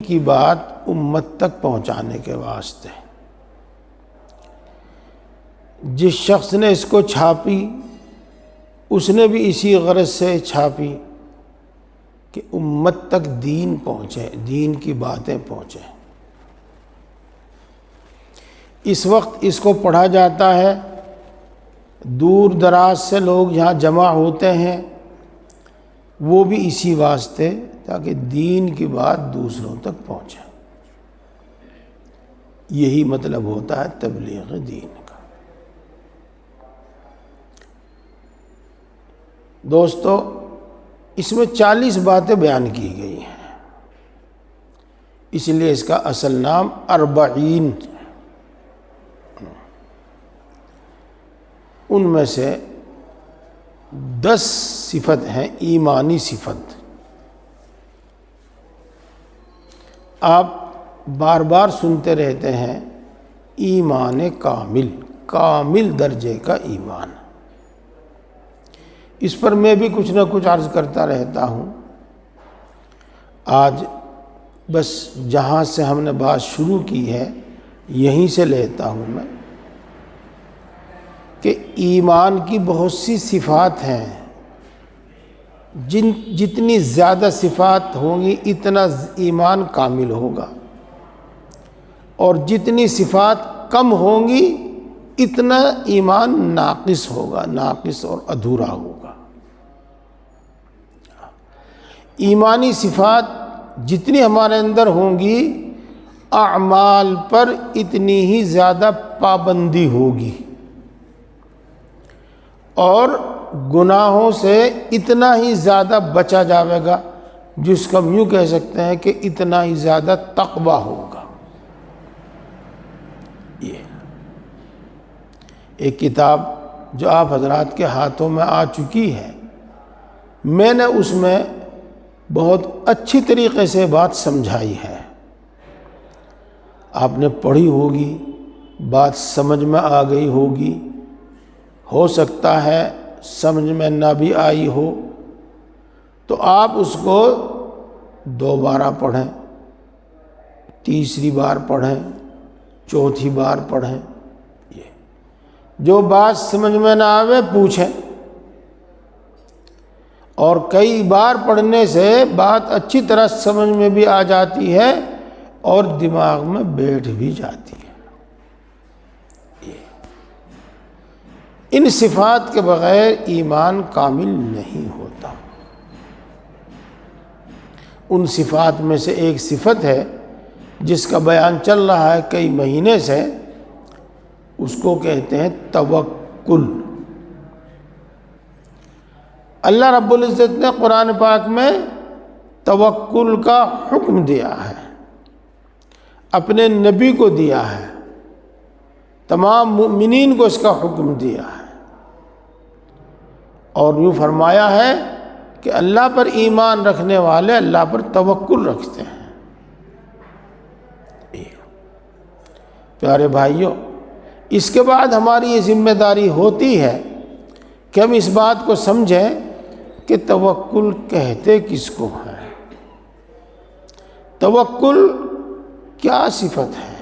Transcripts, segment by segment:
کی بات امت تک پہنچانے کے واسطے۔ جس شخص نے اس کو چھاپی اس نے بھی اسی غرض سے چھاپی کہ امت تک دین پہنچے، دین کی باتیں پہنچیں۔ اس وقت اس کو پڑھا جاتا ہے، دور دراز سے لوگ یہاں جمع ہوتے ہیں، وہ بھی اسی واسطے تاکہ دین کی بات دوسروں تک پہنچے۔ یہی مطلب ہوتا ہے تبلیغ دین کا۔ دوستو، اس میں 40 باتیں بیان کی گئی ہیں، اس لیے اس کا اصل نام 40 ہے۔ ان میں سے 10 صفت ہیں ایمانی صفت۔ آپ بار بار سنتے رہتے ہیں ایمان کامل، کامل درجے کا ایمان۔ اس پر میں بھی کچھ نہ کچھ عرض کرتا رہتا ہوں۔ آج بس جہاں سے ہم نے بات شروع کی ہے یہیں سے لیتا ہوں میں کہ ایمان کی بہت سی صفات ہیں، جتنی زیادہ صفات ہوں گی اتنا ایمان کامل ہوگا، اور جتنی صفات کم ہوں گی اتنا ایمان ناقص ہوگا، ناقص اور ادھورا ہوگا۔ ایمانی صفات جتنی ہمارے اندر ہوں گی اعمال پر اتنی ہی زیادہ پابندی ہوگی، اور گناہوں سے اتنا ہی زیادہ بچا جائے گا، جس کو ہم یوں کہہ سکتے ہیں کہ اتنا ہی زیادہ تقوی ہوگا۔ یہ ایک کتاب جو آپ حضرات کے ہاتھوں میں آ چکی ہے، میں نے اس میں بہت اچھی طریقے سے بات سمجھائی ہے، آپ نے پڑھی ہوگی، بات سمجھ میں آ گئی ہوگی، ہو سکتا ہے سمجھ میں نہ بھی آئی ہو تو آپ اس کو دوبارہ پڑھیں، تیسری بار پڑھیں، چوتھی بار پڑھیں۔ یہ جو بات سمجھ میں نہ آوے پوچھیں، اور کئی بار پڑھنے سے بات اچھی طرح سمجھ میں بھی آ جاتی ہے اور دماغ میں بیٹھ بھی جاتی ہے۔ ان صفات کے بغیر ایمان کامل نہیں ہوتا۔ ان صفات میں سے ایک صفت ہے جس کا بیان چل رہا ہے کئی مہینے سے، اس کو کہتے ہیں توکل۔ اللہ رب العزت نے قرآن پاک میں توکل کا حکم دیا ہے، اپنے نبی کو دیا ہے، تمام مومنین کو اس کا حکم دیا ہے، اور یوں فرمایا ہے کہ اللہ پر ایمان رکھنے والے اللہ پر توکل رکھتے ہیں۔ پیارے بھائیوں، اس کے بعد ہماری یہ ذمہ داری ہوتی ہے کہ ہم اس بات کو سمجھیں کہ توکل کہتے کس کو ہے، توکل کیا صفت ہے،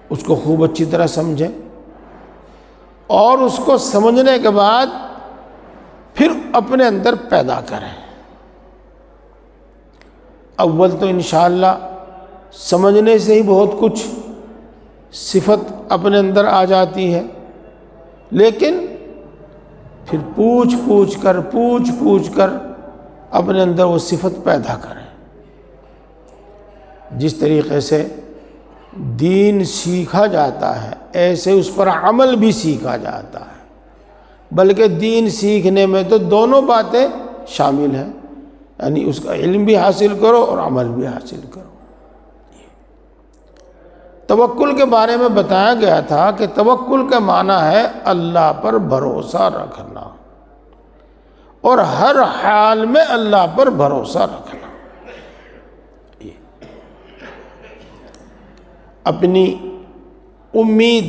اس کو خوب اچھی طرح سمجھیں، اور اس کو سمجھنے کے بعد پھر اپنے اندر پیدا کریں۔ اول تو انشاءاللہ سمجھنے سے ہی بہت کچھ صفت اپنے اندر آ جاتی ہے، لیکن پھر پوچھ پوچھ کر اپنے اندر وہ صفت پیدا کریں۔ جس طریقے سے دین سیکھا جاتا ہے ایسے اس پر عمل بھی سیکھا جاتا ہے، بلکہ دین سیکھنے میں تو دونوں باتیں شامل ہیں، یعنی اس کا علم بھی حاصل کرو اور عمل بھی حاصل کرو۔ توکل کے بارے میں بتایا گیا تھا کہ توکل کا معنی ہے اللہ پر بھروسہ رکھنا، اور ہر حال میں اللہ پر بھروسہ رکھنا۔ اپنی امید،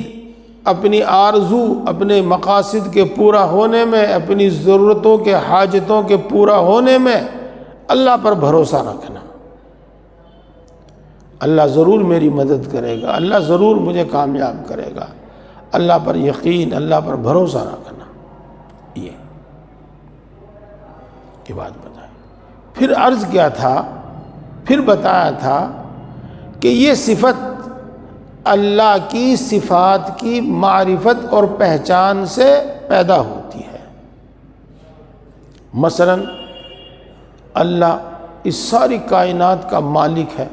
اپنی آرزو، اپنے مقاصد کے پورا ہونے میں، اپنی ضرورتوں کے حاجتوں کے پورا ہونے میں اللہ پر بھروسہ رکھنا۔ اللہ ضرور میری مدد کرے گا، اللہ ضرور مجھے کامیاب کرے گا، اللہ پر یقین، اللہ پر بھروسہ رکھنا، یہ بات بتائی۔ پھر عرض کیا تھا، پھر بتایا تھا کہ یہ صفت اللہ کی صفات کی معرفت اور پہچان سے پیدا ہوتی ہے۔ مثلا اللہ اس ساری کائنات کا مالک ہے،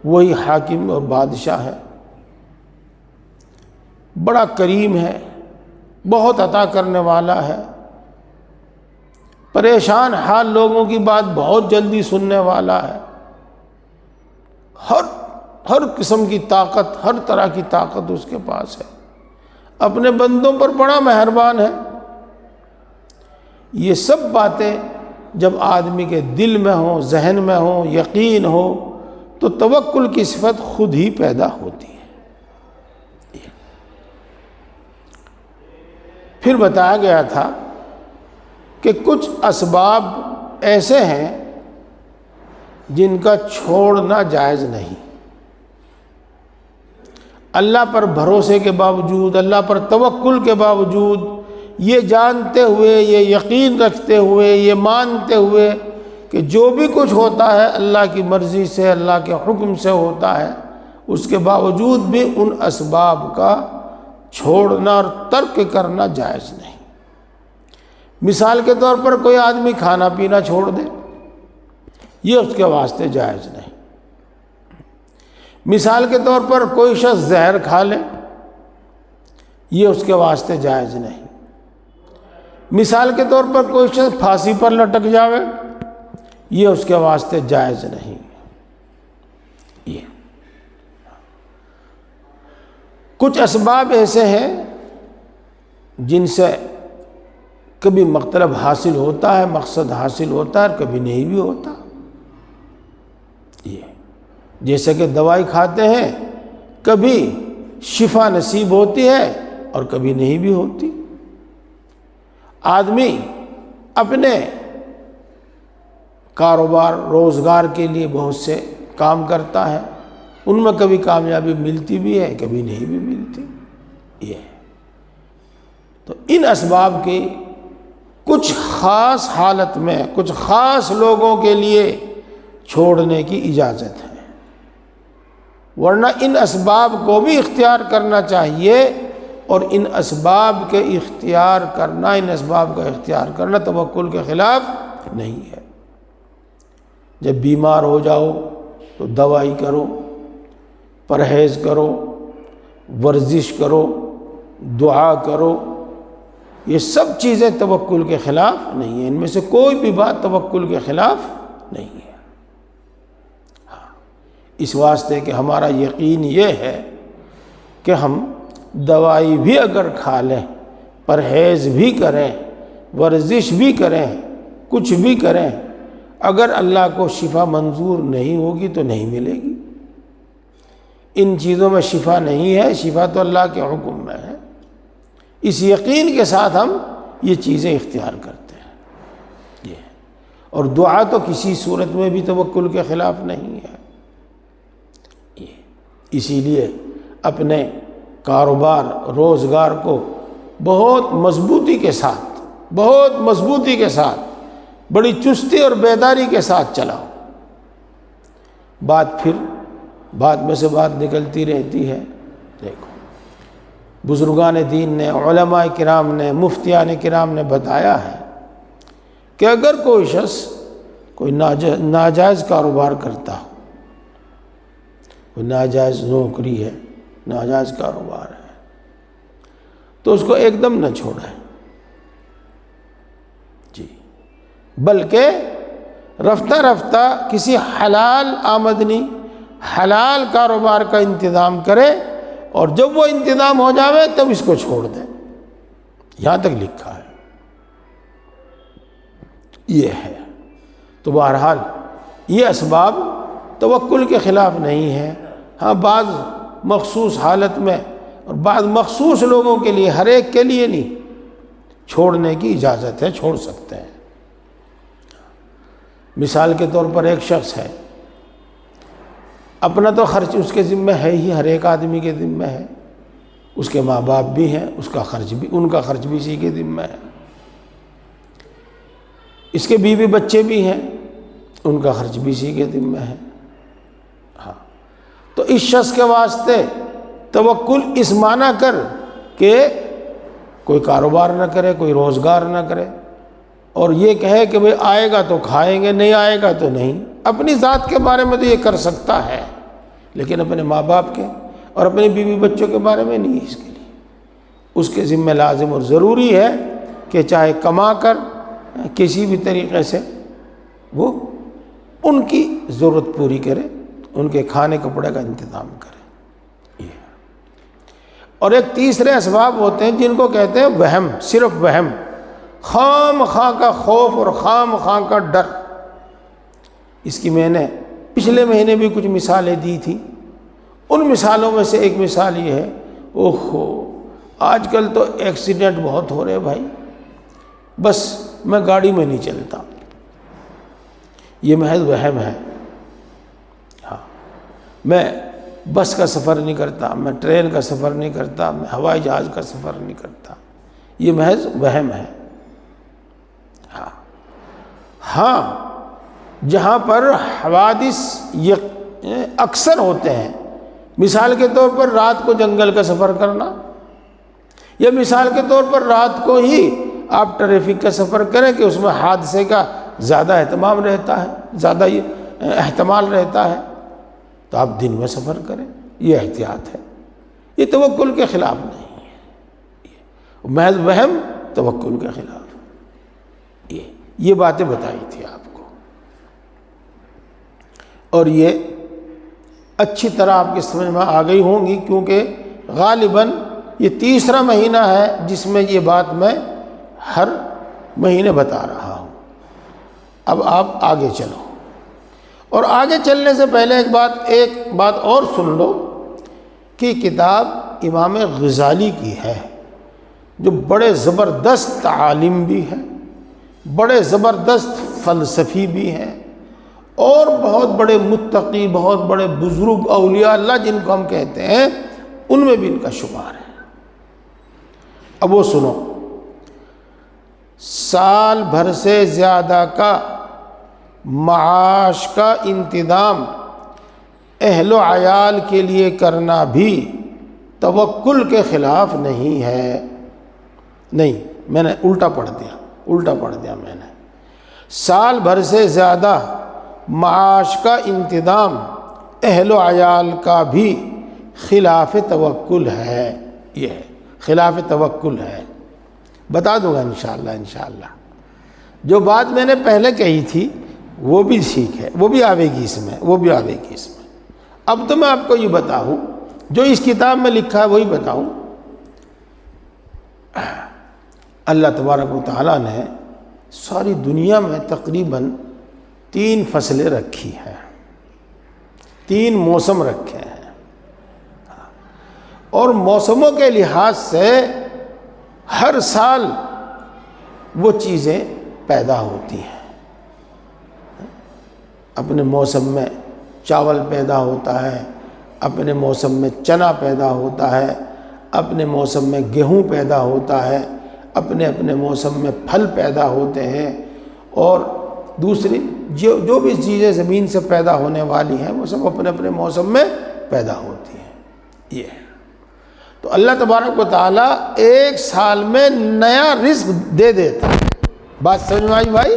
وہی حاکم اور بادشاہ ہے، بڑا کریم ہے، بہت عطا کرنے والا ہے، پریشان حال لوگوں کی بات بہت جلدی سننے والا ہے، ہر قسم کی طاقت، ہر طرح کی طاقت اس کے پاس ہے، اپنے بندوں پر بڑا مہربان ہے۔ یہ سب باتیں جب آدمی کے دل میں ہوں، ذہن میں ہوں، یقین ہو، تو توکل کی صفت خود ہی پیدا ہوتی ہے۔ پھر بتایا گیا تھا کہ کچھ اسباب ایسے ہیں جن کا چھوڑنا جائز نہیں۔ اللہ پر بھروسے کے باوجود، اللہ پر توکل کے باوجود، یہ جانتے ہوئے، یہ یقین رکھتے ہوئے، یہ مانتے ہوئے کہ جو بھی کچھ ہوتا ہے اللہ کی مرضی سے، اللہ کے حکم سے ہوتا ہے، اس کے باوجود بھی ان اسباب کا چھوڑنا اور ترک کرنا جائز نہیں۔ مثال کے طور پر کوئی آدمی کھانا پینا چھوڑ دے، یہ اس کے واسطے جائز نہیں۔ مثال کے طور پر کوئی شخص زہر کھا لے، یہ اس کے واسطے جائز نہیں۔ مثال کے طور پر کوئی شخص پھانسی پر لٹک جاوے، یہ اس کے واسطے جائز نہیں۔ یہ کچھ اسباب ایسے ہیں جن سے کبھی مطلب حاصل ہوتا ہے، مقصد حاصل ہوتا ہے، اور کبھی نہیں بھی ہوتا۔ یہ جیسے کہ دوائی کھاتے ہیں، کبھی شفا نصیب ہوتی ہے اور کبھی نہیں بھی ہوتی۔ آدمی اپنے کاروبار روزگار کے لیے بہت سے کام کرتا ہے، ان میں کبھی کامیابی ملتی بھی ہے، کبھی نہیں بھی ملتی۔ یہ تو ان اسباب کی کچھ خاص حالت میں، کچھ خاص لوگوں کے لیے چھوڑنے کی اجازت ہے، ورنہ ان اسباب کو بھی اختیار کرنا چاہیے، اور ان اسباب کے اختیار کرنا، ان اسباب کا اختیار کرنا توکل کے خلاف نہیں ہے۔ جب بیمار ہو جاؤ تو دوائی کرو، پرہیز کرو، ورزش کرو، دعا کرو، یہ سب چیزیں توکل کے خلاف نہیں ہیں، ان میں سے کوئی بھی بات توکل کے خلاف نہیں ہے۔ اس واسطے کہ ہمارا یقین یہ ہے کہ ہم دوائی بھی اگر کھا لیں، پرہیز بھی کریں، ورزش بھی کریں، کچھ بھی کریں، اگر اللہ کو شفا منظور نہیں ہوگی تو نہیں ملے گی۔ ان چیزوں میں شفا نہیں ہے، شفا تو اللہ کے حکم میں ہے۔ اس یقین کے ساتھ ہم یہ چیزیں اختیار کرتے ہیں۔ یہ اور دعا تو کسی صورت میں بھی توکل کے خلاف نہیں ہے۔ اسی لیے اپنے کاروبار روزگار کو بہت مضبوطی کے ساتھ بڑی چستی اور بیداری کے ساتھ چلاؤ۔ بات میں سے بات نکلتی رہتی ہے۔ دیکھو بزرگان دین نے، علماء کرام نے، مفتیان کرام نے بتایا ہے کہ اگر کوئی شخص کوئی ناجائز کاروبار کرتا ہو، کوئی ناجائز نوکری ہے، ناجائز کاروبار ہے، تو اس کو ایک دم نہ چھوڑیں، جی، بلکہ رفتہ رفتہ کسی حلال آمدنی، حلال کاروبار کا انتظام کرے، اور جب وہ انتظام ہو جاوے تب اس کو چھوڑ دیں۔ یہاں تک لکھا ہے، یہ ہے۔ تو بہرحال یہ اسباب توکل کے خلاف نہیں ہے۔ ہاں بعض مخصوص حالت میں اور بعض مخصوص لوگوں کے لیے، ہر ایک کے لیے نہیں، چھوڑنے کی اجازت ہے، چھوڑ سکتے ہیں۔ مثال کے طور پر ایک شخص ہے، اپنا تو خرچ اس کے ذمہ ہے ہی، ہر ایک آدمی کے ذمہ ہے، اس کے ماں باپ بھی ہیں، اس کا خرچ بھی، ان کا خرچ بھی اسی کے ذمہ ہے، اس کے بیوی بچے بھی ہیں، ان کا خرچ بھی اسی کے ذمہ ہے۔ ہاں، تو اس شخص کے واسطے توکل اس معنی کر کہ کوئی کاروبار نہ کرے، کوئی روزگار نہ کرے، اور یہ کہے کہ بھئی آئے گا تو کھائیں گے، نہیں آئے گا تو نہیں۔ اپنی ذات کے بارے میں تو یہ کر سکتا ہے، لیکن اپنے ماں باپ کے اور اپنے بیوی بچوں کے بارے میں نہیں۔ اس کے لیے اس کے ذمہ لازم اور ضروری ہے کہ چاہے کما کر کسی بھی طریقے سے وہ ان کی ضرورت پوری کرے، ان کے کھانے کپڑے کا انتظام کرے۔ اور ایک تیسرے اسباب ہوتے ہیں جن کو کہتے ہیں وہم، صرف وہم، خام خواہ کا خوف اور خام خواہ کا ڈر۔ اس کی میں نے پچھلے مہینے بھی کچھ مثالیں دی تھی، ان مثالوں میں سے ایک مثال یہ ہے، اوہو آج کل تو ایکسیڈنٹ بہت ہو رہے بھائی، بس میں گاڑی میں نہیں چلتا، یہ محض وہم ہے۔ ہاں، میں بس کا سفر نہیں کرتا، میں ٹرین کا سفر نہیں کرتا، میں ہوائی جہاز کا سفر نہیں کرتا، یہ محض وہم ہے۔ ہاں، جہاں پر حوادث اکثر ہوتے ہیں، مثال کے طور پر رات کو جنگل کا سفر کرنا، یا مثال کے طور پر رات کو ہی آپ ٹریفک کا سفر کریں کہ اس میں حادثے کا زیادہ اہتمام رہتا ہے، زیادہ احتمال رہتا ہے، تو آپ دن میں سفر کریں، یہ احتیاط ہے، یہ توکل کے خلاف نہیں ہے، محض وہم توکل کے خلاف۔ یہ باتیں بتائی تھی آپ کو، اور یہ اچھی طرح آپ کی سمجھ میں آ گئی ہوں گی، کیونکہ غالباً یہ تیسرا مہینہ ہے جس میں یہ بات میں ہر مہینے بتا رہا ہوں۔ اب آپ آگے چلو، اور آگے چلنے سے پہلے ایک بات اور سن لو کہ کتاب امام غزالی کی ہے، جو بڑے زبردست عالم بھی ہے، بڑے زبردست فلسفی بھی ہیں، اور بہت بڑے متقی، بہت بڑے بزرگ اولیاء اللہ جن کو ہم کہتے ہیں، ان میں بھی ان کا شمار ہے۔ اب وہ سنو، سال بھر سے زیادہ کا معاش کا انتظام اہل و عیال کے لیے کرنا بھی توکل کے خلاف نہیں ہے۔ نہیں، میں نے الٹا پڑھ دیا میں نے۔ سال بھر سے زیادہ معاش کا انتظام اہل و عیال کا بھی خلاف توکل ہے، یہ ہے خلاف توکل ہے۔ بتا دوں گا انشاءاللہ۔ جو بات میں نے پہلے کہی تھی وہ بھی ٹھیک ہے، وہ بھی آئے گی اس میں۔ اب تو میں آپ کو یہ بتاؤں جو اس کتاب میں لکھا ہے وہی بتاؤں۔ اللہ تبارک و تعالیٰ نے ساری دنیا میں تقریباً 3 فصلیں رکھی ہیں، 3 موسم رکھے ہیں، اور موسموں کے لحاظ سے ہر سال وہ چیزیں پیدا ہوتی ہیں۔ اپنے موسم میں چاول پیدا ہوتا ہے، اپنے موسم میں چنا پیدا ہوتا ہے، اپنے موسم میں گیہوں پیدا ہوتا ہے، اپنے موسم میں پھل پیدا ہوتے ہیں، اور دوسری جو بھی چیزیں زمین سے پیدا ہونے والی ہیں وہ سب اپنے موسم میں پیدا ہوتی ہیں۔ یہ ہے تو اللہ تبارک و تعالیٰ ایک سال میں نیا رزق دے دیتا ہے۔ بات سمجھ میں آئی بھائی؟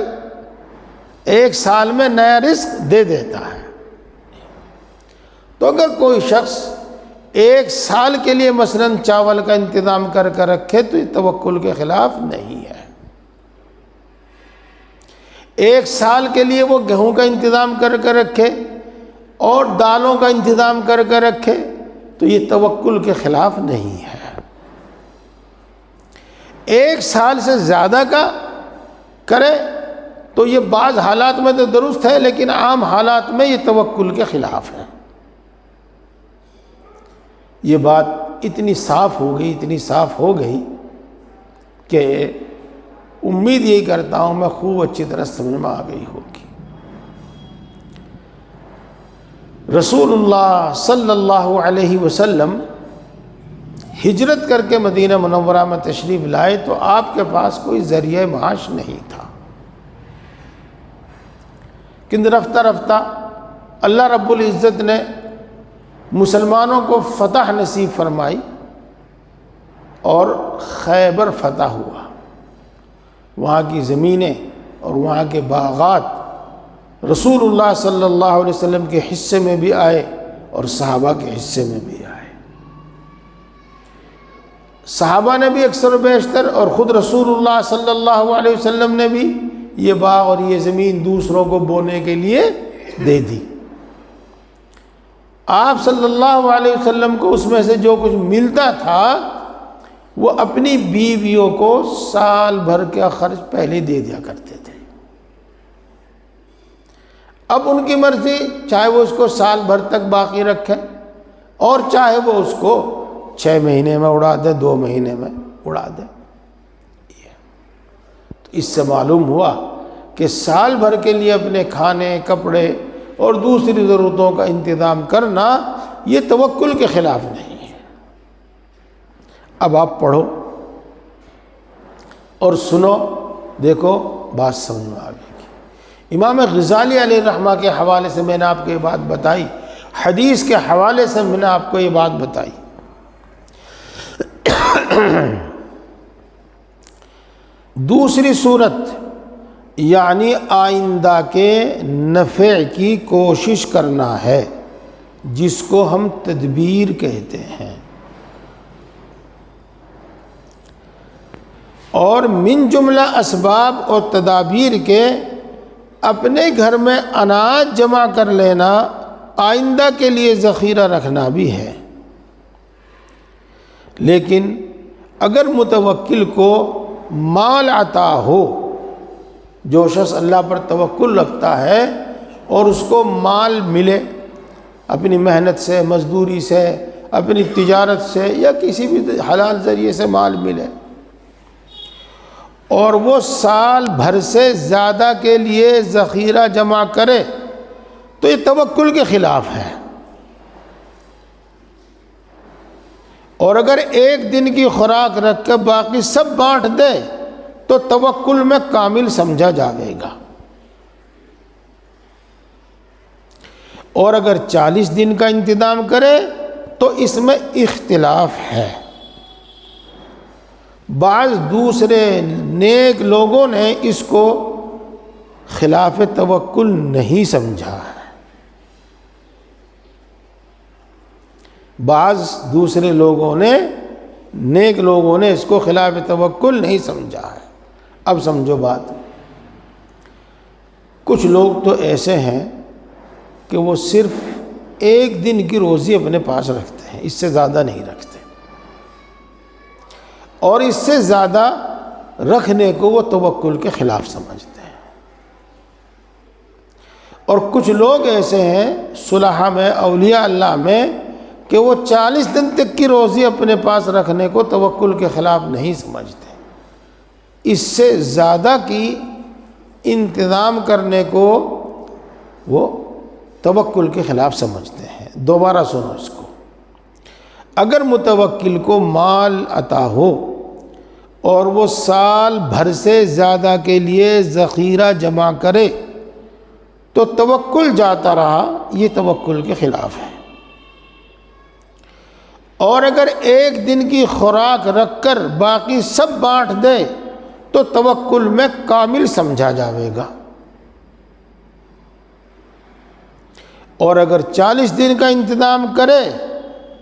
ایک سال میں نیا رزق دے دیتا ہے۔ تو اگر کوئی شخص ایک سال کے لیے مثلاً چاول کا انتظام کر رکھے تو یہ توکل کے خلاف نہیں ہے۔ ایک سال کے لیے وہ گیہوں کا انتظام کر رکھے اور دالوں کا انتظام کر رکھے تو یہ توکل کے خلاف نہیں ہے۔ ایک سال سے زیادہ کا کرے تو یہ بعض حالات میں تو درست ہے، لیکن عام حالات میں یہ توکل کے خلاف ہے۔ یہ بات اتنی صاف ہو گئی کہ امید یہی کرتا ہوں میں خوب اچھی طرح سمجھ میں آ گئی ہوگی۔ رسول اللہ صلی اللہ علیہ وسلم ہجرت کر کے مدینہ منورہ میں تشریف لائے تو آپ کے پاس کوئی ذریعہ معاش نہیں تھا، لیکن رفتہ رفتہ اللہ رب العزت نے مسلمانوں کو فتح نصیب فرمائی اور خیبر فتح ہوا۔ وہاں کی زمینیں اور وہاں کے باغات رسول اللہ صلی اللہ علیہ وسلم کے حصے میں بھی آئے اور صحابہ کے حصے میں بھی آئے۔ صحابہ نے بھی اکثر و بیشتر اور خود رسول اللہ صلی اللہ علیہ وسلم نے بھی یہ باغ اور یہ زمین دوسروں کو بونے کے لیے دے دی۔ آپ صلی اللہ علیہ وسلم کو اس میں سے جو کچھ ملتا تھا وہ اپنی بیویوں کو سال بھر کا خرچ پہلے دے دیا کرتے تھے۔ اب ان کی مرضی، چاہے وہ اس کو سال بھر تک باقی رکھیں اور چاہے وہ اس کو 6 مہینے میں اڑا دے، 2 مہینے میں اڑا دے۔ تو اس سے معلوم ہوا کہ سال بھر کے لیے اپنے کھانے، کپڑے اور دوسری ضرورتوں کا انتظام کرنا یہ توکل کے خلاف نہیں ہے۔ اب آپ پڑھو اور سنو، دیکھو بات سمجھ میں آئے گی۔ امام غزالی علیہ رحمہ کے حوالے سے میں نے آپ کو یہ بات بتائی، حدیث کے حوالے سے میں نے آپ کو یہ بات بتائی۔ دوسری صورت یعنی آئندہ کے نفع کی کوشش کرنا ہے، جس کو ہم تدبیر کہتے ہیں، اور من جملہ اسباب اور تدابیر کے اپنے گھر میں اناج جمع کر لینا، آئندہ کے لیے ذخیرہ رکھنا بھی ہے۔ لیکن اگر متوکل کو مال عطا ہو، جو شخص اللہ پر توکل رکھتا ہے اور اس کو مال ملے، اپنی محنت سے، مزدوری سے، اپنی تجارت سے یا کسی بھی حلال ذریعے سے مال ملے، اور وہ سال بھر سے زیادہ کے لیے ذخیرہ جمع کرے، تو یہ توکل کے خلاف ہے۔ اور اگر ایک دن کی خوراک رکھ کے باقی سب بانٹ دے تو توکل میں کامل سمجھا جائے گا۔ اور اگر 40 دن کا انتظام کرے تو اس میں اختلاف ہے۔ بعض دوسرے نیک لوگوں نے اس کو خلاف توکل نہیں سمجھا ہے، بعض دوسرے لوگوں نے، نیک لوگوں نے اس کو خلاف توکل نہیں سمجھا ہے۔ اب سمجھو بات، کچھ لوگ تو ایسے ہیں کہ وہ صرف ایک دن کی روزی اپنے پاس رکھتے ہیں، اس سے زیادہ نہیں رکھتے، اور اس سے زیادہ رکھنے کو وہ توکل کے خلاف سمجھتے ہیں۔ اور کچھ لوگ ایسے ہیں صلحاء میں، اولیاء اللہ میں، کہ وہ 40 دن تک کی روزی اپنے پاس رکھنے کو توکل کے خلاف نہیں سمجھتے، اس سے زیادہ کی انتظام کرنے کو وہ توکل کے خلاف سمجھتے ہیں۔ دوبارہ سنو اس کو، اگر متوکل کو مال عطا ہو اور وہ سال بھر سے زیادہ کے لیے ذخیرہ جمع کرے تو توکل جاتا رہا، یہ توکل کے خلاف ہے۔ اور اگر ایک دن کی خوراک رکھ کر باقی سب بانٹ دے تو توکل میں کامل سمجھا جائے گا۔ اور اگر 40 دن کا انتظام کرے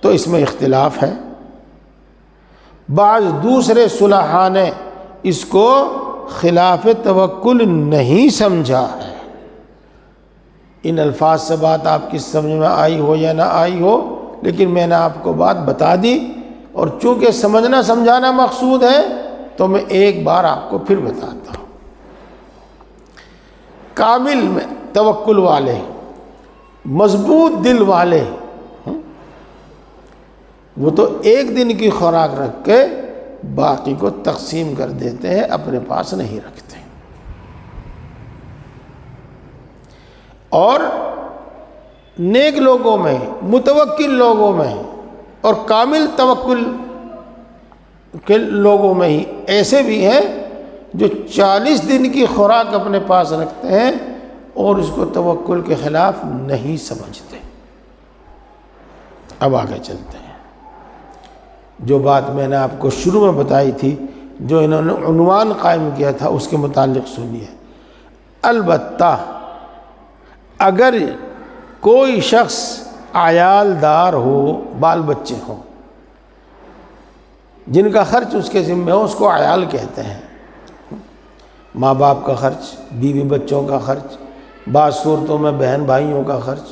تو اس میں اختلاف ہے۔ بعض دوسرے صلحاء نے اس کو خلاف توکل نہیں سمجھا ہے۔ ان الفاظ سے بات آپ کی سمجھ میں آئی ہو یا نہ آئی ہو، لیکن میں نے آپ کو بات بتا دی، اور چونکہ سمجھنا سمجھانا مقصود ہے تو میں ایک بار آپ کو پھر بتاتا ہوں۔ کامل میں توکل والے، مضبوط دل والے، وہ تو ایک دن کی خوراک رکھ کے باقی کو تقسیم کر دیتے ہیں، اپنے پاس نہیں رکھتے۔ اور نیک لوگوں میں، متوکل لوگوں میں اور کامل توکل کے لوگوں میں ہی ایسے بھی ہیں جو 40 دن کی خوراک اپنے پاس رکھتے ہیں اور اس کو توکل کے خلاف نہیں سمجھتے۔ اب آگے چلتے ہیں۔ جو بات میں نے آپ کو شروع میں بتائی تھی، جو انہوں نے عنوان قائم کیا تھا، اس کے متعلق سنیے۔ البتہ اگر کوئی شخص عیال دار ہو، بال بچے ہوں، جن کا خرچ اس کے ذمہ ہو، اس کو عیال کہتے ہیں۔ ماں باپ کا خرچ، بیوی بچوں کا خرچ، بعض صورتوں میں بہن بھائیوں کا خرچ،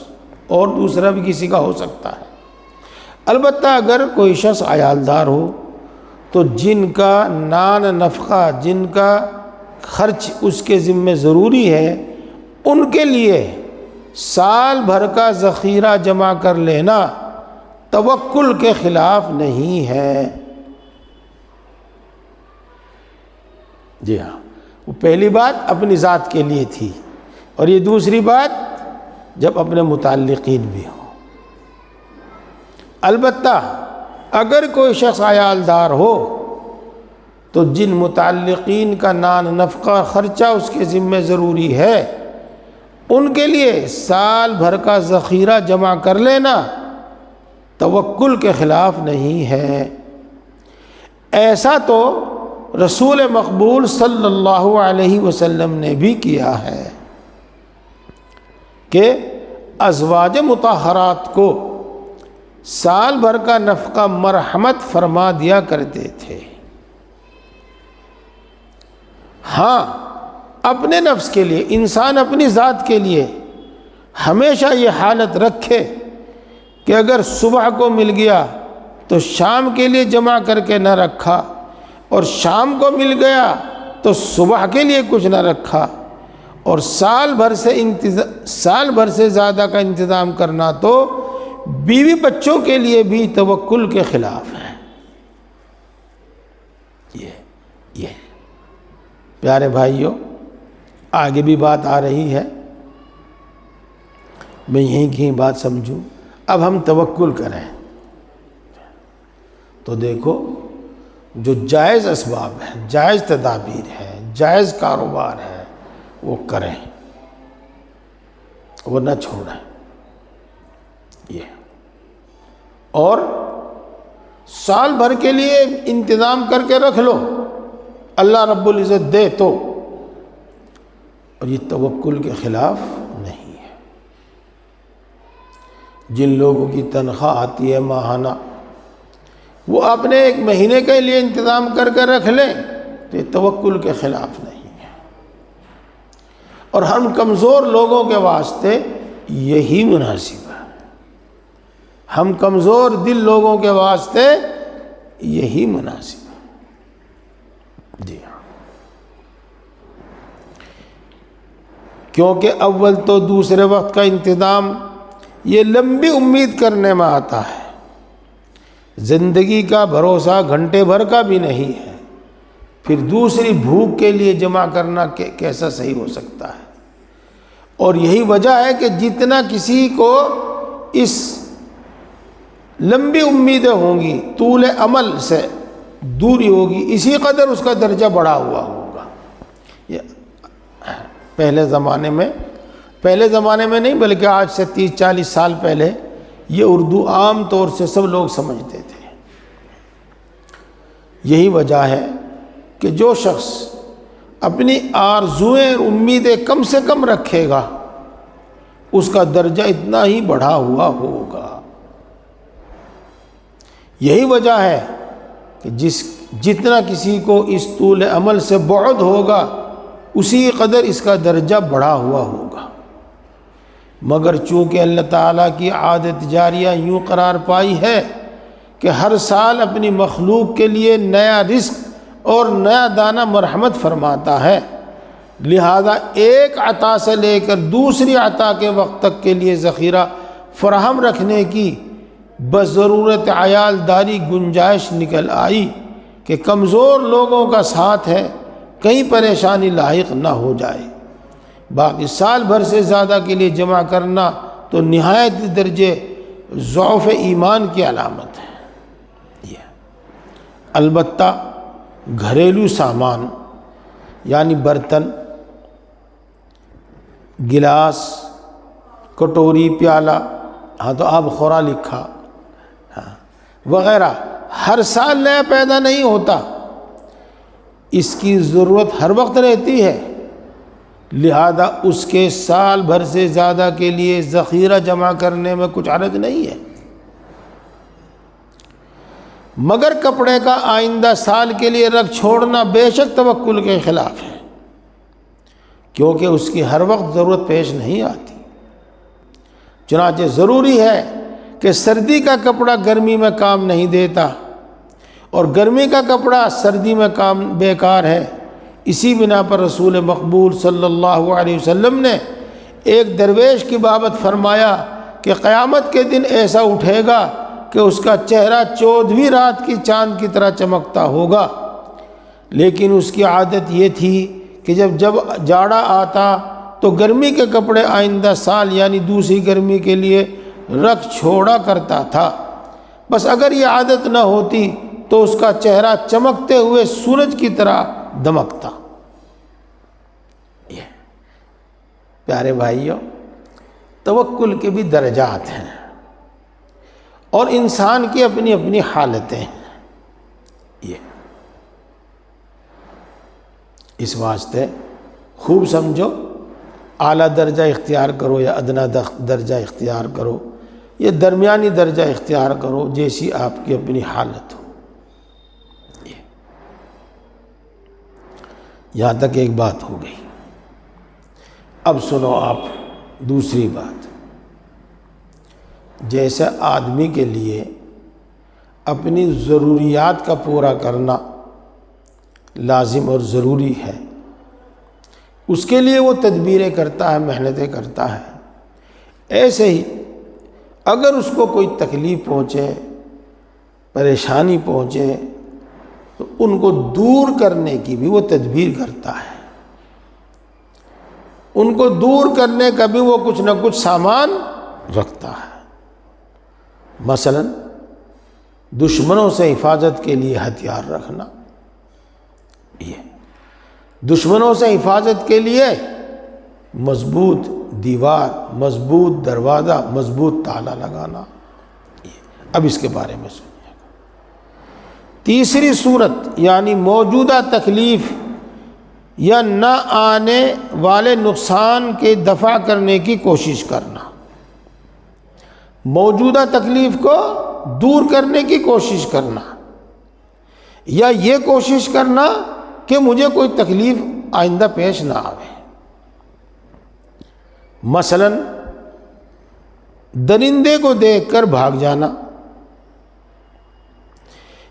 اور دوسرا بھی کسی کا ہو سکتا ہے۔ البتہ اگر کوئی شخص عیال دار ہو تو جن کا نان نفقہ، جن کا خرچ اس کے ذمہ ضروری ہے، ان کے لیے سال بھر کا ذخیرہ جمع کر لینا توکل کے خلاف نہیں ہے۔ جی ہاں، وہ پہلی بات اپنی ذات کے لیے تھی، اور یہ دوسری بات جب اپنے متعلقین بھی ہوں۔ البتہ اگر کوئی شخص عیال دار ہو تو جن متعلقین کا نان نفقہ خرچہ اس کے ذمہ ضروری ہے، ان کے لیے سال بھر کا ذخیرہ جمع کر لینا توکل کے خلاف نہیں ہے۔ ایسا تو رسول مقبول صلی اللہ علیہ وسلم نے بھی کیا ہے کہ ازواج مطہرات کو سال بھر کا نفقہ مرحمت فرما دیا کرتے تھے۔ ہاں، اپنے نفس کے لیے، انسان اپنی ذات کے لیے ہمیشہ یہ حالت رکھے کہ اگر صبح کو مل گیا تو شام کے لیے جمع کر کے نہ رکھا، اور شام کو مل گیا تو صبح کے لیے کچھ نہ رکھا، اور سال بھر سے زیادہ کا انتظام کرنا تو بیوی بچوں کے لیے بھی توکل کے خلاف ہے۔ یہ پیارے بھائیوں، آگے بھی بات آ رہی ہے، میں یہیں کی بات سمجھوں۔ اب ہم توکل کریں تو دیکھو، جو جائز اسباب ہیں، جائز تدابیر ہے، جائز کاروبار ہے، وہ کریں، وہ نہ چھوڑیں۔ یہ اور سال بھر کے لیے انتظام کر کے رکھ لو، اللہ رب العزت دے تو، اور یہ توکل کے خلاف نہیں ہے۔ جن لوگوں کی تنخواہ آتی ہے ماہانہ، وہ اپنے ایک مہینے کے لیے انتظام کر کے رکھ لیں تو یہ توکل کے خلاف نہیں ہے۔ اور ہم کمزور لوگوں کے واسطے یہی مناسب ہے، ہم کمزور دل لوگوں کے واسطے یہی مناسب ہے۔ جی ہاں، کیونکہ اول تو دوسرے وقت کا انتظام یہ لمبی امید کرنے میں آتا ہے، زندگی کا بھروسہ گھنٹے بھر کا بھی نہیں ہے، پھر دوسری بھوک کے لیے جمع کرنا کیسا صحیح ہو سکتا ہے؟ اور یہی وجہ ہے کہ جتنا کسی کو اس لمبی امیدیں ہوں گی، طول عمل سے دوری ہوگی، اسی قدر اس کا درجہ بڑھا ہوا ہوگا۔ یہ پہلے زمانے میں نہیں بلکہ آج سے 30-40 سال پہلے یہ اردو عام طور سے سب لوگ سمجھتے تھے۔ یہی وجہ ہے کہ جو شخص اپنی آرزوئیں اور امیدیں کم سے کم رکھے گا، اس کا درجہ اتنا ہی بڑھا ہوا ہوگا۔ یہی وجہ ہے کہ جتنا کسی کو اس طول عمل سے بعد ہوگا، اسی قدر اس کا درجہ بڑھا ہوا ہوگا۔ مگر چونکہ اللہ تعالیٰ کی عادت جاریہ یوں قرار پائی ہے کہ ہر سال اپنی مخلوق کے لیے نیا رزق اور نیا دانہ مرحمت فرماتا ہے، لہذا ایک عطا سے لے کر دوسری عطا کے وقت تک کے لیے ذخیرہ فراہم رکھنے کی بضرورت عیال داری گنجائش نکل آئی کہ کمزور لوگوں کا ساتھ ہے، کہیں پریشانی لاحق نہ ہو جائے۔ باقی سال بھر سے زیادہ کے لیے جمع کرنا تو نہایت درجے ضعف ایمان کی علامت ہے یہ۔ البتہ گھریلو سامان یعنی برتن، گلاس، کٹوری، پیالہ، ہاں تو آب خورا لکھا، ہاں وغیرہ، ہر سال نیا پیدا نہیں ہوتا، اس کی ضرورت ہر وقت رہتی ہے، لہذا اس کے سال بھر سے زیادہ کے لیے ذخیرہ جمع کرنے میں کچھ حرج نہیں ہے۔ مگر کپڑے کا آئندہ سال کے لیے رکھ چھوڑنا بے شک توکل کے خلاف ہے، کیونکہ اس کی ہر وقت ضرورت پیش نہیں آتی۔ چنانچہ ضروری ہے کہ سردی کا کپڑا گرمی میں کام نہیں دیتا اور گرمی کا کپڑا سردی میں کام بیکار ہے۔ اسی بنا پر رسول مقبول صلی اللہ علیہ وسلم نے ایک درویش کی بابت فرمایا کہ قیامت کے دن ایسا اٹھے گا کہ اس کا چہرہ 14ویں رات کی چاند کی طرح چمکتا ہوگا، لیکن اس کی عادت یہ تھی کہ جب جاڑا آتا تو گرمی کے کپڑے آئندہ سال یعنی دوسری گرمی کے لیے رکھ چھوڑا کرتا تھا۔ بس اگر یہ عادت نہ ہوتی تو اس کا چہرہ چمکتے ہوئے سورج کی طرح دمکتا۔ یہ پیارے بھائیوں، توکل کے بھی درجات ہیں اور انسان کی اپنی اپنی حالتیں ہیں۔ یہ اس واسطے خوب سمجھو، اعلیٰ درجہ اختیار کرو یا ادنا درجہ اختیار کرو یا درمیانی درجہ اختیار کرو، جیسی آپ کی اپنی حالت ہو۔ یہاں تک ایک بات ہو گئی، اب سنو آپ دوسری بات۔ جیسے آدمی کے لیے اپنی ضروریات کا پورا کرنا لازم اور ضروری ہے، اس کے لیے وہ تدبیریں کرتا ہے، محنتیں کرتا ہے، ایسے ہی اگر اس کو کوئی تکلیف پہنچے، پریشانی پہنچے، تو ان کو دور کرنے کی بھی وہ تدبیر کرتا ہے، ان کو دور کرنے کا بھی وہ کچھ نہ کچھ سامان رکھتا ہے۔ مثلا دشمنوں سے حفاظت کے لیے ہتھیار رکھنا، یہ دشمنوں سے حفاظت کے لیے مضبوط دیوار، مضبوط دروازہ، مضبوط تالا لگانا۔ اب اس کے بارے میں سنیے۔ تیسری صورت یعنی موجودہ تکلیف یا نہ آنے والے نقصان کے دفع کرنے کی کوشش کرنا، موجودہ تکلیف کو دور کرنے کی کوشش کرنا، یا یہ کوشش کرنا کہ مجھے کوئی تکلیف آئندہ پیش نہ آوے۔ مثلا درندے کو دیکھ کر بھاگ جانا،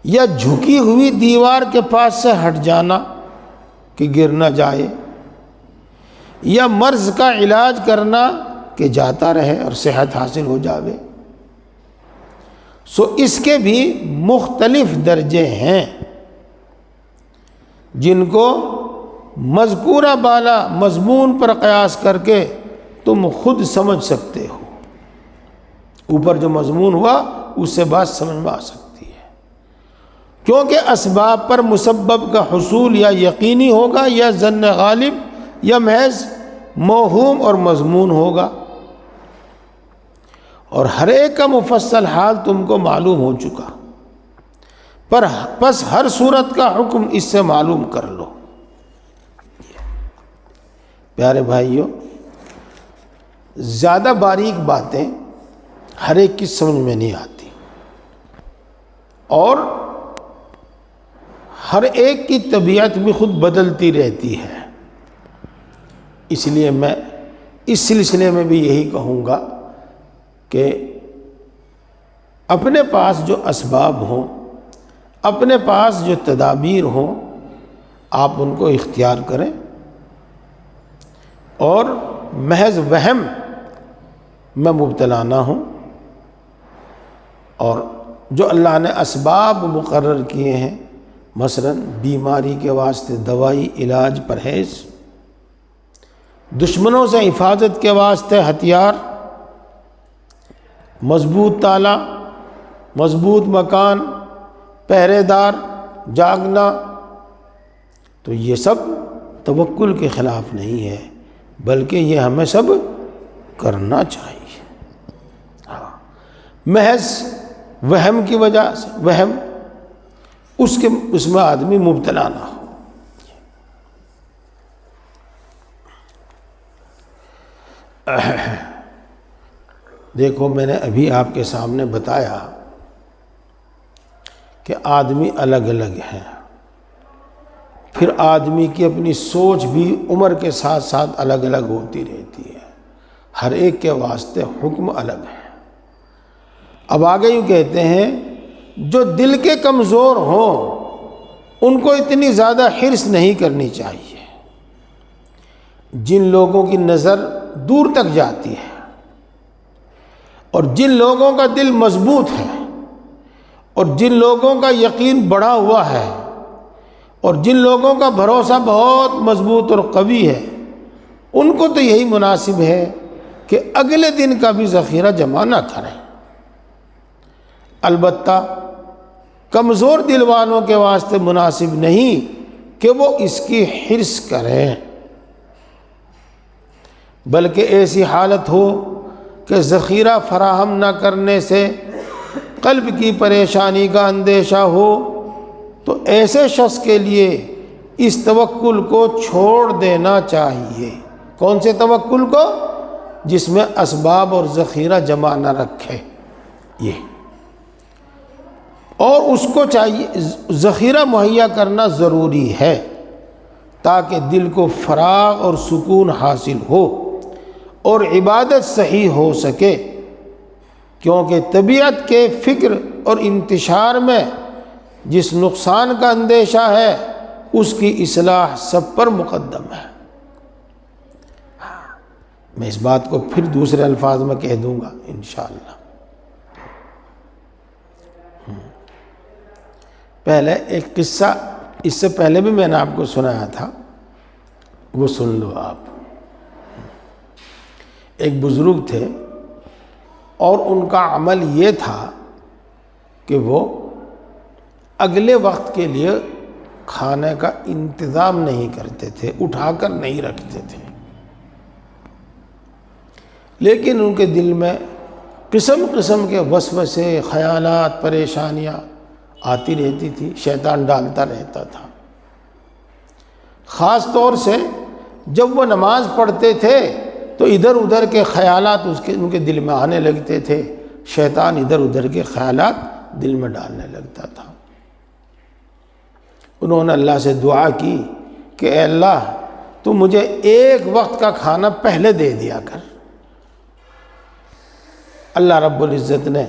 یا جھکی ہوئی دیوار کے پاس سے ہٹ جانا کہ گر نہ جائے، یا مرض کا علاج کرنا کہ جاتا رہے اور صحت حاصل ہو جاوے۔ سو اس کے بھی مختلف درجے ہیں جن کو مذکورہ بالا مضمون پر قیاس کر کے تم خود سمجھ سکتے ہو۔ اوپر جو مضمون ہوا اس سے بات سمجھ میں آ سکتی ہے، کیونکہ اسباب پر مسبب کا حصول یا یقینی ہوگا یا ظن غالب یا محض موہوم اور مضمون ہوگا، اور ہر ایک کا مفصل حال تم کو معلوم ہو چکا، پس ہر صورت کا حکم اس سے معلوم کر لو۔ پیارے بھائیوں، زیادہ باریک باتیں ہر ایک کی سمجھ میں نہیں آتی، اور ہر ایک کی طبیعت بھی خود بدلتی رہتی ہے، اس لیے میں اس سلسلے میں بھی یہی کہوں گا کہ اپنے پاس جو اسباب ہوں، اپنے پاس جو تدابیر ہوں، آپ ان کو اختیار کریں، اور محض وہم میں مبتلا نہ ہوں، اور جو اللہ نے اسباب مقرر کیے ہیں، مثلا بیماری کے واسطے دوائی، علاج، پرہیز، دشمنوں سے حفاظت کے واسطے ہتھیار، مضبوط تالا، مضبوط مکان، پہرے دار، جاگنا، تو یہ سب توکل کے خلاف نہیں ہے، بلکہ یہ ہمیں سب کرنا چاہیے۔ ہاں، محض وہم کی وجہ سے، وہم اس میں آدمی مبتلا نہ ہو۔ دیکھو، میں نے ابھی آپ کے سامنے بتایا کہ آدمی الگ الگ ہیں، پھر آدمی کی اپنی سوچ بھی عمر کے ساتھ ساتھ الگ الگ ہوتی رہتی ہے، ہر ایک کے واسطے حکم الگ ہے۔ اب آگے یوں کہتے ہیں، جو دل کے کمزور ہوں ان کو اتنی زیادہ حرص نہیں کرنی چاہیے۔ جن لوگوں کی نظر دور تک جاتی ہے اور جن لوگوں کا دل مضبوط ہے اور جن لوگوں کا یقین بڑھا ہوا ہے اور جن لوگوں کا بھروسہ بہت مضبوط اور قوی ہے، ان کو تو یہی مناسب ہے کہ اگلے دن کا بھی ذخیرہ جمع نہ کریں۔ البتہ کمزور دل والوں کے واسطے مناسب نہیں کہ وہ اس کی حرص کریں، بلکہ ایسی حالت ہو کہ ذخیرہ فراہم نہ کرنے سے قلب کی پریشانی کا اندیشہ ہو، تو ایسے شخص کے لیے اس توکل کو چھوڑ دینا چاہیے۔ کون سے توکل کو؟ جس میں اسباب اور ذخیرہ جمع نہ رکھے، یہ، اور اس کو چاہیے ذخیرہ مہیا کرنا ضروری ہے تاکہ دل کو فراغ اور سکون حاصل ہو اور عبادت صحیح ہو سکے، کیونکہ طبیعت کے فکر اور انتشار میں جس نقصان کا اندیشہ ہے اس کی اصلاح سب پر مقدم ہے۔ میں اس بات کو پھر دوسرے الفاظ میں کہہ دوں گا انشاءاللہ۔ پہلے ایک قصہ اس سے پہلے بھی میں نے آپ کو سنایا تھا، وہ سن لو آپ۔ ایک بزرگ تھے اور ان کا عمل یہ تھا کہ وہ اگلے وقت کے لیے کھانے کا انتظام نہیں کرتے تھے، اٹھا کر نہیں رکھتے تھے، لیکن ان کے دل میں قسم قسم کے وسوسے، خیالات، پریشانیاں آتی رہتی تھی، شیطان ڈالتا رہتا تھا۔ خاص طور سے جب وہ نماز پڑھتے تھے تو ادھر ادھر کے خیالات ان کے دل میں آنے لگتے تھے، شیطان ادھر ادھر کے خیالات دل میں ڈالنے لگتا تھا۔ انہوں نے اللہ سے دعا کی کہ اے اللہ، تو مجھے ایک وقت کا کھانا پہلے دے دیا کر۔ اللہ رب العزت نے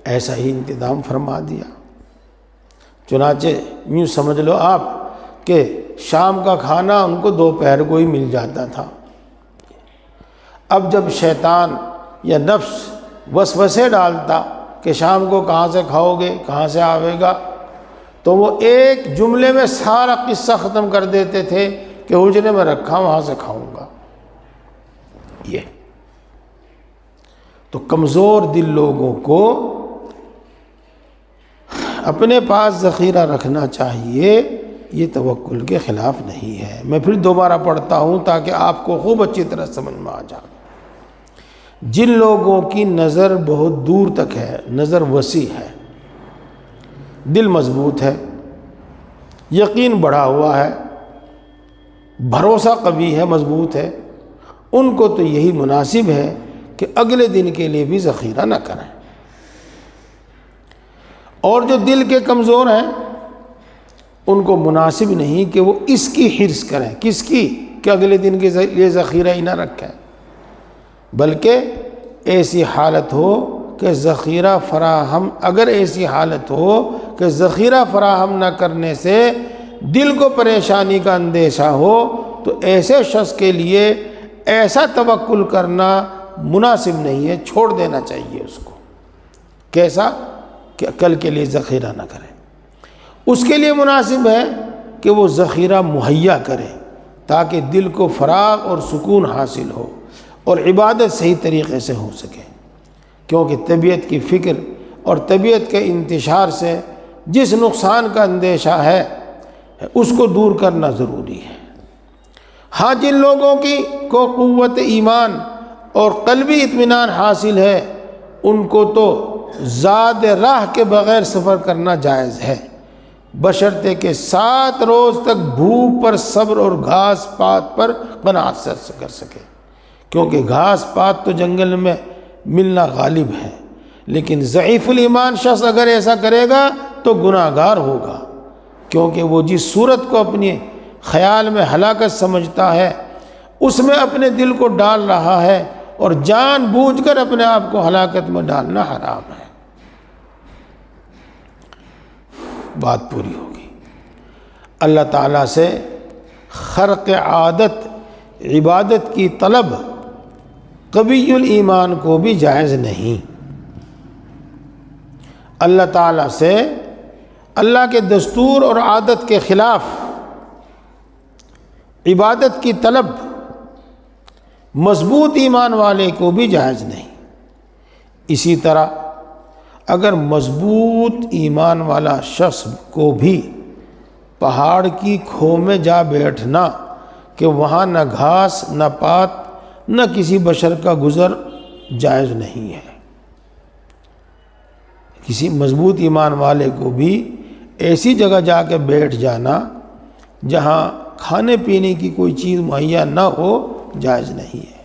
ایسا ہی انتظام فرما دیا۔ چنانچہ یوں سمجھ لو آپ کہ شام کا کھانا ان کو دوپہر کو ہی مل جاتا تھا۔ اب جب شیطان یا نفس وسوسے ڈالتا کہ شام کو کہاں سے کھاؤ گے، کہاں سے آئے گا، تو وہ ایک جملے میں سارا قصہ ختم کر دیتے تھے کہ حجرے میں رکھا وہاں سے کھاؤں گا۔ یہ تو کمزور دل لوگوں کو اپنے پاس ذخیرہ رکھنا چاہیے، یہ توکل کے خلاف نہیں ہے۔ میں پھر دوبارہ پڑھتا ہوں تاکہ آپ کو خوب اچھی طرح سمجھ میں آ جائے۔ جن لوگوں کی نظر بہت دور تک ہے، نظر وسیع ہے، دل مضبوط ہے، یقین بڑھا ہوا ہے، بھروسہ قوی ہے، مضبوط ہے، ان کو تو یہی مناسب ہے کہ اگلے دن کے لیے بھی ذخیرہ نہ کریں۔ اور جو دل کے کمزور ہیں ان کو مناسب نہیں کہ وہ اس کی حرص کریں۔ کس کی؟ کہ اگلے دن کے لیے ذخیرہ ہی نہ رکھیں، بلکہ ایسی حالت ہو کہ ذخیرہ فراہم، اگر ایسی حالت ہو کہ ذخیرہ فراہم نہ کرنے سے دل کو پریشانی کا اندیشہ ہو، تو ایسے شخص کے لیے ایسا توکل کرنا مناسب نہیں ہے، چھوڑ دینا چاہیے اس کو۔ کیسا؟ کہ کل کے لیے ذخیرہ نہ کرے۔ اس کے لیے مناسب ہے کہ وہ ذخیرہ مہیا کرے تاکہ دل کو فراغ اور سکون حاصل ہو اور عبادت صحیح طریقے سے ہو سکے۔ کیونکہ طبیعت کی فکر اور طبیعت کے انتشار سے جس نقصان کا اندیشہ ہے اس کو دور کرنا ضروری ہے۔ ہاں جن لوگوں کو قوت ایمان اور قلبی اطمینان حاصل ہے ان کو تو زاد راہ کے بغیر سفر کرنا جائز ہے، بشرطے کہ 7 روز تک بھوک پر صبر اور گھاس پات پر قناعت کر سکے، کیونکہ گھاس پات تو جنگل میں ملنا غالب ہے، لیکن ضعیف الایمان شخص اگر ایسا کرے گا تو گناہ گار ہوگا، کیونکہ وہ جس صورت کو اپنے خیال میں ہلاکت سمجھتا ہے اس میں اپنے دل کو ڈال رہا ہے، اور جان بوجھ کر اپنے آپ کو ہلاکت میں ڈالنا حرام ہے۔ بات پوری ہوگی۔ اللہ تعالیٰ سے خرق عادت عبادت کی طلب قوی الایمان کو بھی جائز نہیں۔ اللہ تعالیٰ سے اللہ کے دستور اور عادت کے خلاف عبادت کی طلب مضبوط ایمان والے کو بھی جائز نہیں۔ اسی طرح اگر مضبوط ایمان والا شخص کو بھی پہاڑ کی کھو میں جا بیٹھنا کہ وہاں نہ گھاس نہ پات نہ کسی بشر کا گزر جائز نہیں ہے۔ کسی مضبوط ایمان والے کو بھی ایسی جگہ جا کے بیٹھ جانا جہاں کھانے پینے کی کوئی چیز مہیا نہ ہو جائز نہیں ہے،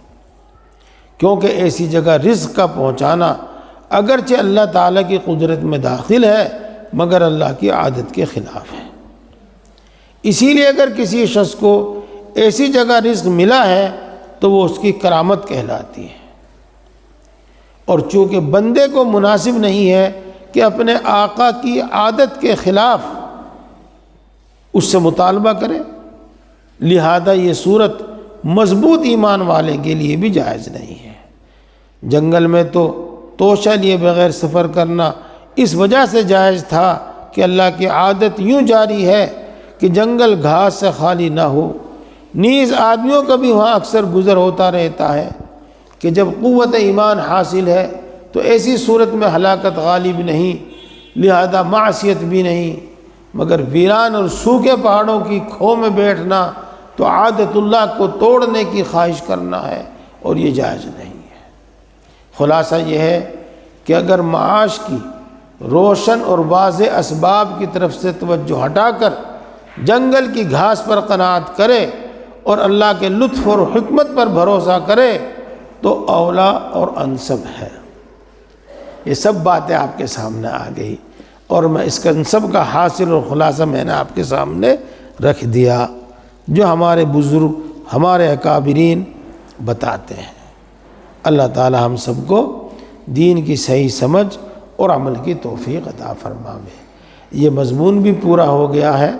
کیونکہ ایسی جگہ رزق کا پہنچانا اگرچہ اللہ تعالیٰ کی قدرت میں داخل ہے مگر اللہ کی عادت کے خلاف ہے۔ اسی لیے اگر کسی شخص کو ایسی جگہ رزق ملا ہے تو وہ اس کی کرامت کہلاتی ہے، اور چونکہ بندے کو مناسب نہیں ہے کہ اپنے آقا کی عادت کے خلاف اس سے مطالبہ کرے، لہذا یہ صورت مضبوط ایمان والے کے لیے بھی جائز نہیں ہے۔ جنگل میں تو توشہ لیے بغیر سفر کرنا اس وجہ سے جائز تھا کہ اللہ کی عادت یوں جاری ہے کہ جنگل گھاس سے خالی نہ ہو، نیز آدمیوں کا بھی وہاں اکثر گزر ہوتا رہتا ہے کہ جب قوت ایمان حاصل ہے تو ایسی صورت میں ہلاکت غالب نہیں، لہذا معصیت بھی نہیں، مگر ویران اور سوکھے پہاڑوں کی کھو میں بیٹھنا تو عادت اللہ کو توڑنے کی خواہش کرنا ہے، اور یہ جائز نہیں ہے۔ خلاصہ یہ ہے کہ اگر معاش کی روشن اور واضح اسباب کی طرف سے توجہ ہٹا کر جنگل کی گھاس پر قناعت کرے اور اللہ کے لطف اور حکمت پر بھروسہ کرے تو اولا اور انسب ہے۔ یہ سب باتیں آپ کے سامنے آ گئی، اور میں اس کا ان سب کا حاصل اور خلاصہ میں نے آپ کے سامنے رکھ دیا جو ہمارے بزرگ ہمارے اکابرین بتاتے ہیں۔ اللہ تعالی ہم سب کو دین کی صحیح سمجھ اور عمل کی توفیق عطا فرمائے۔ یہ مضمون بھی پورا ہو گیا ہے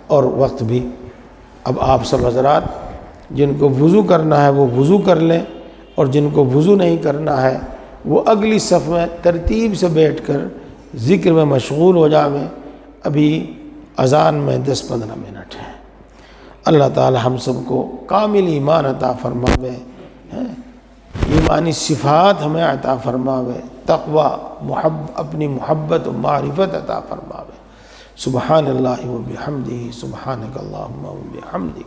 اور وقت بھی۔ اب آپ سب حضرات جن کو وضو کرنا ہے وہ وضو کر لیں، اور جن کو وضو نہیں کرنا ہے وہ اگلی صف میں ترتیب سے بیٹھ کر ذکر میں مشغول ہو جائیں۔ ابھی اذان میں 10-15 منٹ ہے۔ اللہ تعالی ہم سب کو کامل ایمان عطا فرماوے، ایمانی صفات ہمیں عطا فرماوے، تقوی اپنی محبت و معرفت عطا فرماوے۔ سبحان اللہ و بحمدہ، سبحانک اللہم و بحمدک۔